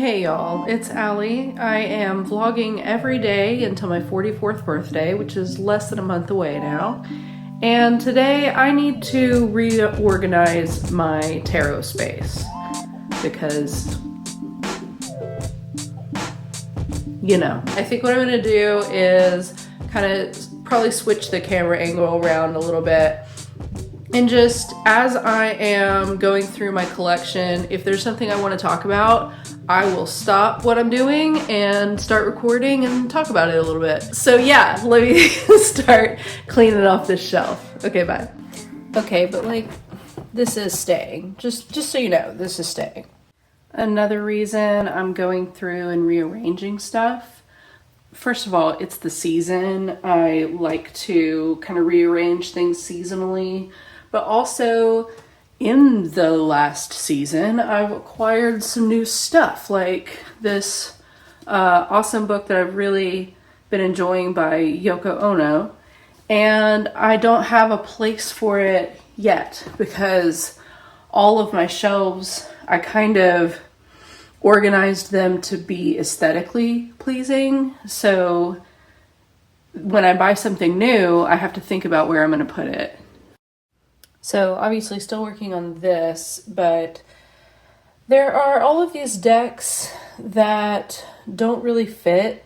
Hey y'all, it's Allie. I am vlogging every day until my 44th birthday, which is less than a month away now. And today I need to reorganize my tarot space because, you know, I think what I'm gonna do is kind of probably switch the camera angle around a little bit. And just as I am going through my collection, if there's something I want to talk about, I will stop what I'm doing and start recording and talk about it a little bit. So yeah, let me start cleaning off this shelf. Okay, bye. Okay, but like, this is staying. Just so you know, this is staying. Another reason I'm going through and rearranging stuff. First of all, it's the season. I like to kind of rearrange things seasonally. But also, in the last season, I've acquired some new stuff, like this awesome book that I've really been enjoying by Yoko Ono. And I don't have a place for it yet because all of my shelves, I kind of organized them to be aesthetically pleasing. So when I buy something new, I have to think about where I'm going to put it. So obviously still working on this, but there are all of these decks that don't really fit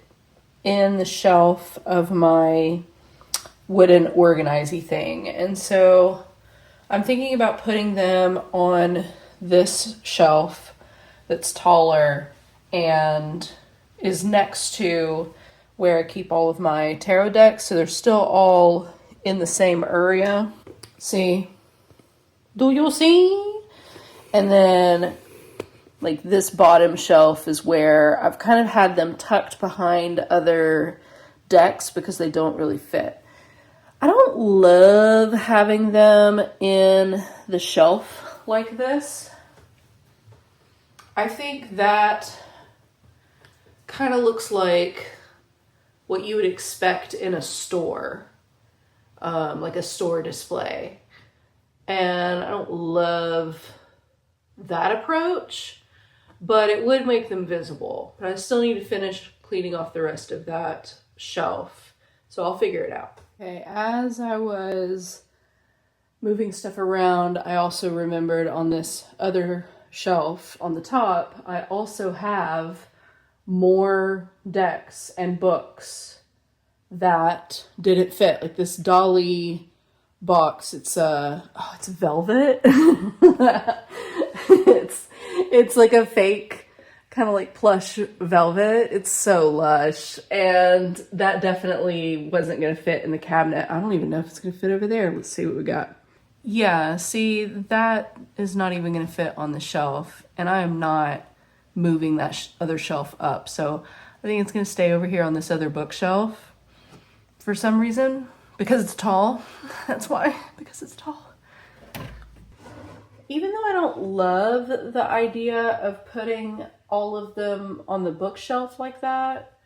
in the shelf of my wooden organizing thing. And so I'm thinking about putting them on this shelf that's taller and is next to where I keep all of my tarot decks. So they're still all in the same area. See? Do you see? And then like this bottom shelf is where I've kind of had them tucked behind other decks because they don't really fit. I don't love having them in the shelf like this. I think that kind of looks like what you would expect in a store, like a store display. And I don't love that approach, but it would make them visible. But I still need to finish cleaning off the rest of that shelf, so I'll figure it out. Okay, as I was moving stuff around, I also remembered on this other shelf on the top, I also have more decks and books that didn't fit. Like this Dolly box, it's velvet. it's like a fake kind of like plush velvet. It's so lush, and that definitely wasn't gonna fit in the cabinet. I don't even know if it's gonna fit over there. Let's see what we got. Yeah, see, that is not even gonna fit on the shelf, and I am not moving that other shelf up, so I think it's gonna stay over here on this other bookshelf for some reason. Because it's tall. That's why. Because it's tall. Even though I don't love the idea of putting all of them on the bookshelf like that,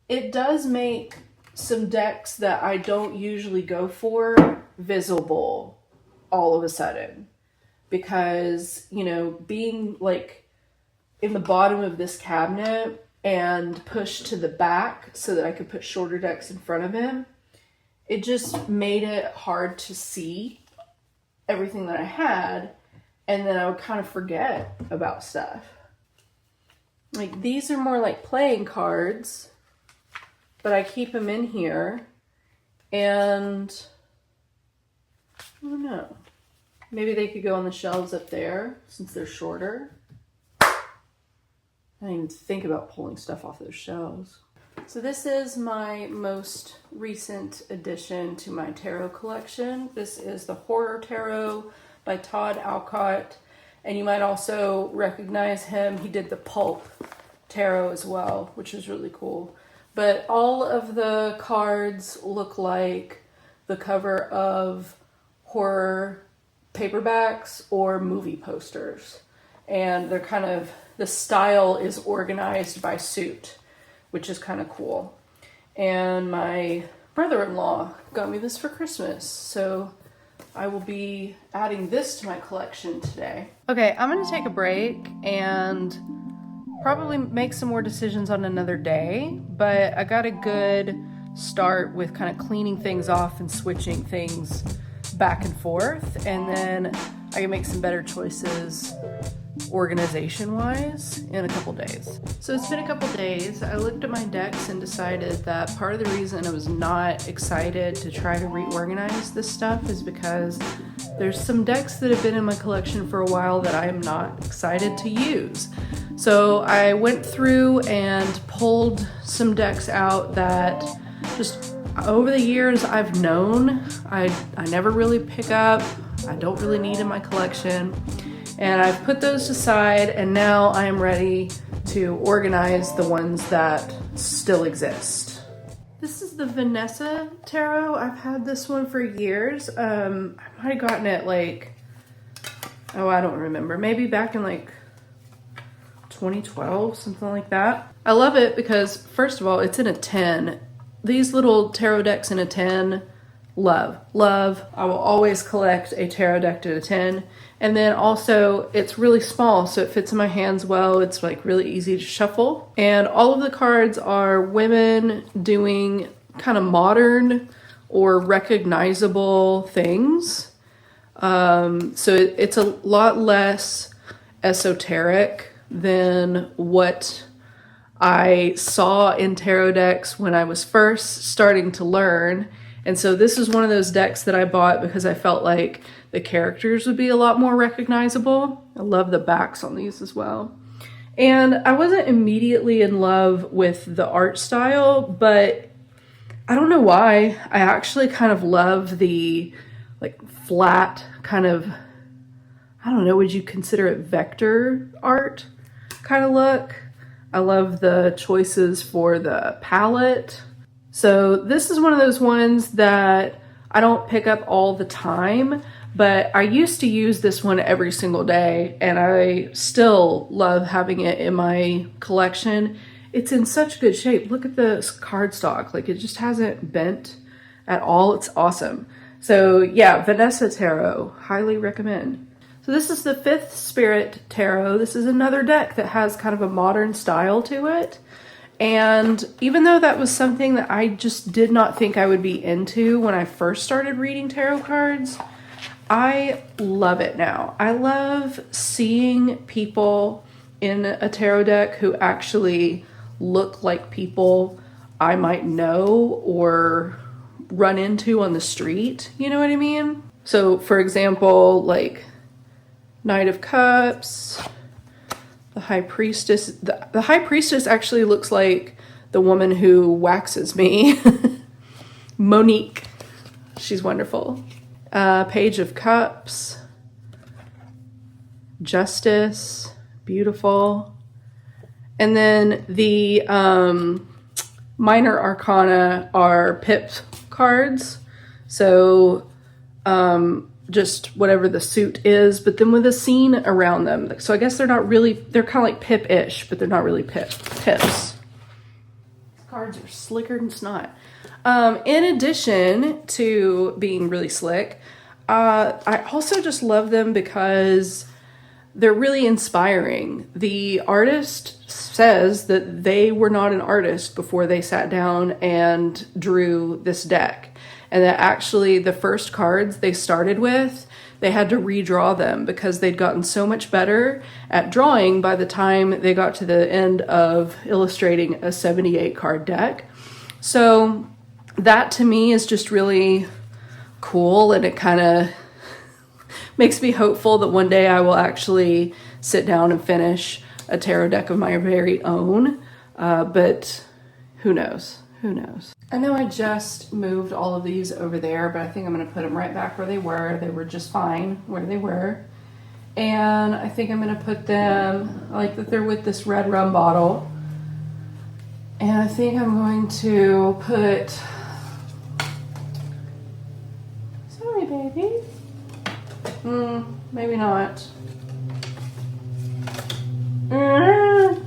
it does make some decks that I don't usually go for visible all of a sudden. Because, you know, being like in the bottom of this cabinet and pushed to the back so that I could put shorter decks in front of him, it just made it hard to see everything that I had, and then I would kind of forget about stuff. Like these are more like playing cards, but I keep them in here, and I don't know. Maybe they could go on the shelves up there since they're shorter. I didn't even think about pulling stuff off those shelves. So this is my most recent addition to my tarot collection. This is the Horror Tarot by Todd Alcott, and you might also recognize him. He did the Pulp Tarot as well, which is really cool. But all of the cards look like the cover of horror paperbacks or movie posters. And they're kind of, the style is organized by suit, which is kind of cool. And my brother-in-law got me this for Christmas, so I will be adding this to my collection today. Okay, I'm gonna take a break and Probably make some more decisions on another day, but I got a good start with kind of cleaning things off and switching things back and forth, and then I can make some better choices organization wise in a couple days. So it's been a couple days. I looked at my decks and decided that part of the reason I was not excited to try to reorganize this stuff is because there's some decks that have been in my collection for a while that I am not excited to use. So I went through and pulled some decks out that just over the years I've known I never really pick up, I don't really need in my collection. And I've put those aside, and now I am ready to organize the ones that still exist. This is the Vanessa Tarot. I've had this one for years. I might have gotten it like, oh, I don't remember. Maybe back in like 2012, something like that. I love it because, first of all, it's in a 10. These little tarot decks in a 10, love. I will always collect a tarot deck at a 10. And then also it's really small, so it fits in my hands well. It's like really easy to shuffle. And all of the cards are women doing kind of modern or recognizable things. So it's a lot less esoteric than what I saw in tarot decks when I was first starting to learn. And so this is one of those decks that I bought because I felt like the characters would be a lot more recognizable. I love the backs on these as well. And I wasn't immediately in love with the art style, but I don't know why. I actually kind of love the like flat kind of, I don't know, would you consider it vector art kind of look? I love the choices for the palette. So this is one of those ones that I don't pick up all the time, but I used to use this one every single day, and I still love having it in my collection. It's in such good shape. Look at the cardstock. Like, it just hasn't bent at all. It's awesome. So yeah, Vanessa Tarot, highly recommend. So this is the Fifth Spirit Tarot. This is another deck that has kind of a modern style to it. And even though that was something that I just did not think I would be into when I first started reading tarot cards, I love it now. I love seeing people in a tarot deck who actually look like people I might know or run into on the street. You know what I mean? So for example, like Knight of Cups, the High Priestess. The High Priestess actually looks like the woman who waxes me. Monique. She's wonderful. Page of Cups. Justice. Beautiful. And then the minor arcana are pip cards. So just whatever the suit is, but then with a scene around them. So I guess they're not really, they're kind of like pip-ish, but they're not really pips. These cards are slicker than snot. In addition to being really slick, I also just love them because they're really inspiring. The artist says that they were not an artist before they sat down and drew this deck. And that actually the first cards they started with, they had to redraw them because they'd gotten so much better at drawing by the time they got to the end of illustrating a 78 card deck. So that to me is just really cool, and it kind of makes me hopeful that one day I will actually sit down and finish a tarot deck of my very own. But who knows? Who knows? I know I just moved all of these over there, but I think I'm going to put them right back where they were. They were just fine where they were. And I think I'm going to put them, I like that they're with this red rum bottle. And I think I'm going to put, sorry baby. Maybe not. Alright,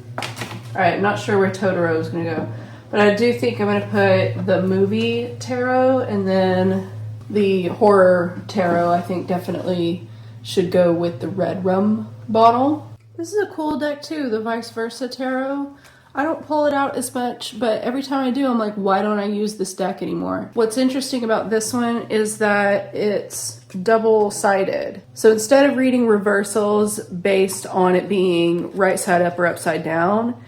I'm not sure where Totoro is going to go. But I do think I'm going to put the movie tarot, and then the horror tarot I think definitely should go with the red rum bottle. This is a cool deck too, the Vice Versa Tarot. I don't pull it out as much, but every time I do, I'm like, why don't I use this deck anymore? What's interesting about this one is that it's double-sided. So instead of reading reversals based on it being right side up or upside down,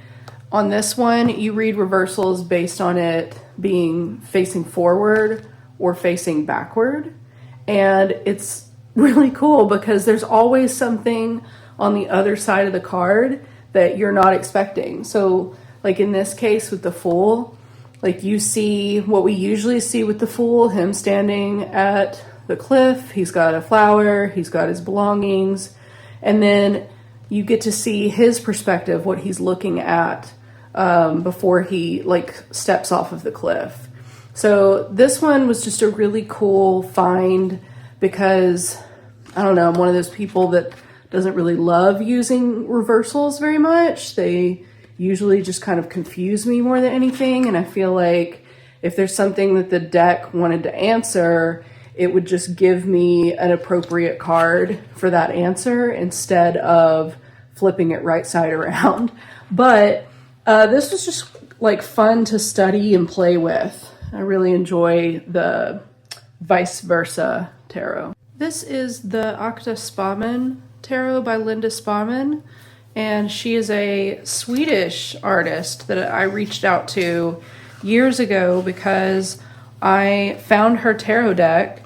on this one, you read reversals based on it being facing forward or facing backward. And it's really cool because there's always something on the other side of the card that you're not expecting. So like in this case with the Fool, like you see what we usually see with the Fool, him standing at the cliff, he's got a flower, he's got his belongings, and then you get to see his perspective, what he's looking at before he like steps off of the cliff. So this one was just a really cool find because, I don't know, I'm one of those people that doesn't really love using reversals very much. They usually just kind of confuse me more than anything. And I feel like if there's something that the deck wanted to answer, it would just give me an appropriate card for that answer instead of flipping it right side around. But this was just like fun to study and play with. I really enjoy the Vice Versa Tarot. This is the Akta Spaman Tarot by Linda Spaman, and she is a Swedish artist that I reached out to years ago because I found her tarot deck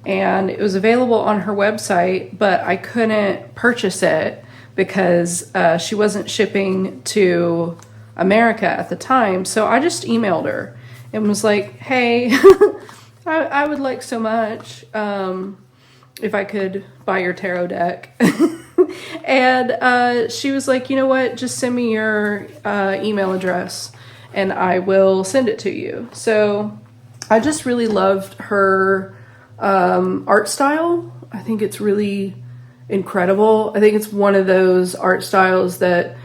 and it was available on her website, but I couldn't purchase it because she wasn't shipping to America at the time. So I just emailed her and was like, hey, I would like so much if I could buy your tarot deck. And she was like, you know what, just send me your email address and I will send it to you. So I just really loved her art style. I think it's really incredible. I think it's one of those art styles that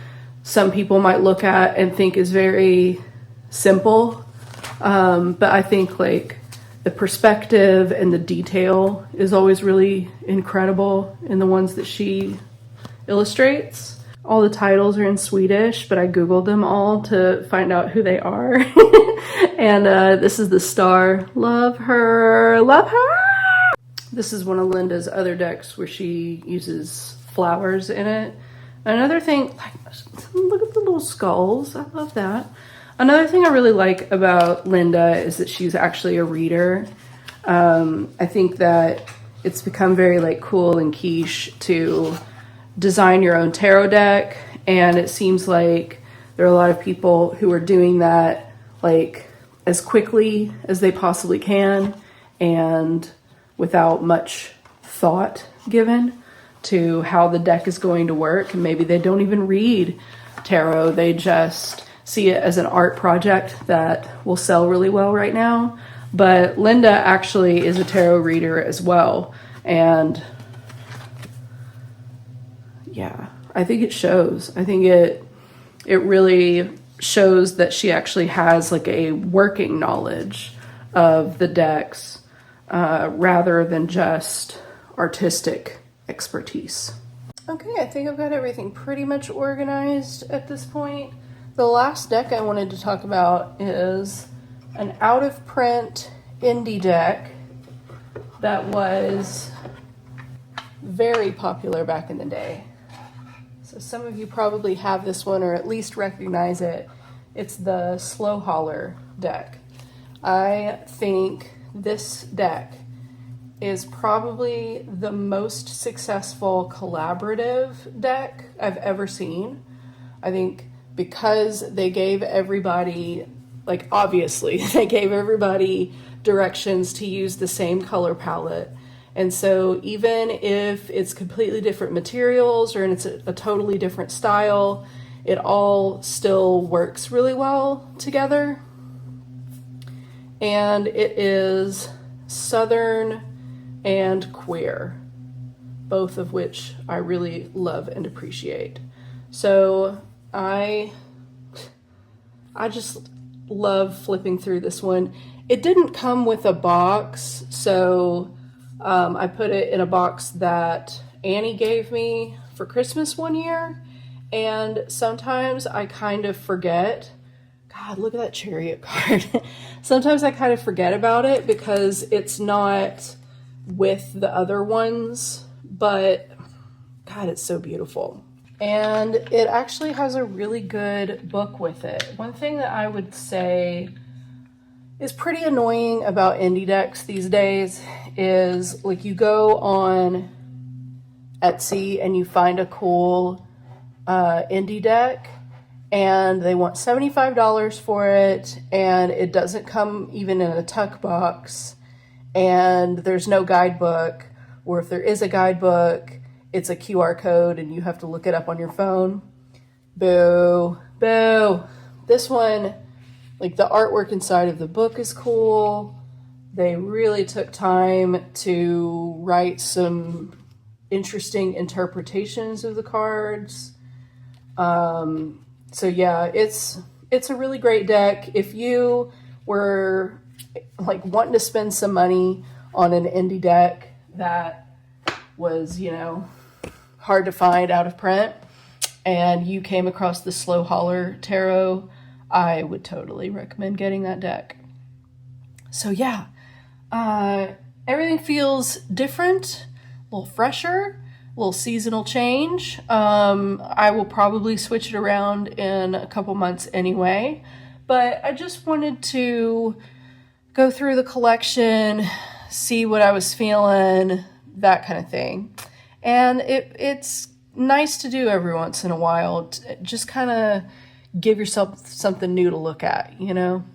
some people might look at and think is very simple. But I think like the perspective and the detail is always really incredible in the ones that she illustrates. All the titles are in Swedish, but I Googled them all to find out who they are. And this is the Star. Love her, love her. This is one of Linda's other decks where she uses flowers in it. Another thing, like, look at the little skulls. I love that. Another thing I really like about Linda is that she's actually a reader. I think that it's become very like cool and quiche to design your own tarot deck, and it seems like there are a lot of people who are doing that like as quickly as they possibly can and without much thought given to how the deck is going to work. And maybe they don't even read tarot, they just see it as an art project that will sell really well right now. But Linda actually is a tarot reader as well, and yeah, I think it shows. I think it really shows that she actually has like a working knowledge of the decks rather than just artistic expertise. Okay, I think I've got everything pretty much organized at this point. The last deck I wanted to talk about is an out-of-print indie deck that was very popular back in the day. So some of you probably have this one or at least recognize it. It's the Slow Holler deck. I think this deck is probably the most successful collaborative deck I've ever seen. I think because they gave everybody, like obviously, they gave everybody directions to use the same color palette. And so even if it's completely different materials or it's a totally different style, it all still works really well together. And it is Southern and queer, both of which I really love and appreciate. So I just love flipping through this one. It didn't come with a box, so I put it in a box that Annie gave me for Christmas one year, And sometimes I kind of forget. God, look at that chariot card. Sometimes I kind of forget about it because it's not with the other ones, but God, it's so beautiful. And it actually has a really good book with it. One thing that I would say is pretty annoying about indie decks these days is like you go on Etsy and you find a cool indie deck and they want $75 for it, and it doesn't come even in a tuck box, and there's no guidebook, or if there is a guidebook, it's a QR code and you have to look it up on your phone. Boo, boo. This one, like the artwork inside of the book is cool. They really took time to write some interesting interpretations of the cards. So yeah, it's a really great deck. If you were like wanting to spend some money on an indie deck that was, you know, hard to find out of print, and you came across the Slow Holler Tarot, I would totally recommend getting that deck. So yeah, everything feels different, a little fresher, a little seasonal change. I will probably switch it around in a couple months anyway, but I just wanted to go through the collection, see what I was feeling, that kind of thing. And it's nice to do every once in a while, just kind of give yourself something new to look at, you know?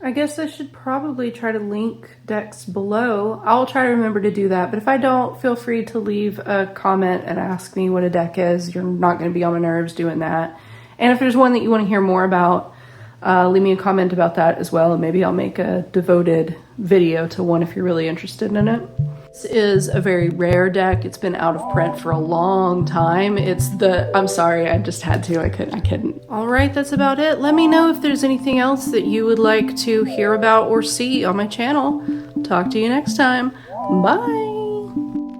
I guess I should probably try to link decks below. I'll try to remember to do that, but if I don't, feel free to leave a comment and ask me what a deck is. You're not going to be on my nerves doing that. And if there's one that you want to hear more about, leave me a comment about that as well, and maybe I'll make a devoted video to one if you're really interested in it. This is a very rare deck. It's been out of print for a long time. I'm sorry, I just had to, I couldn't. All right, that's about it. Let me know if there's anything else that you would like to hear about or see on my channel. Talk to you next time. Bye.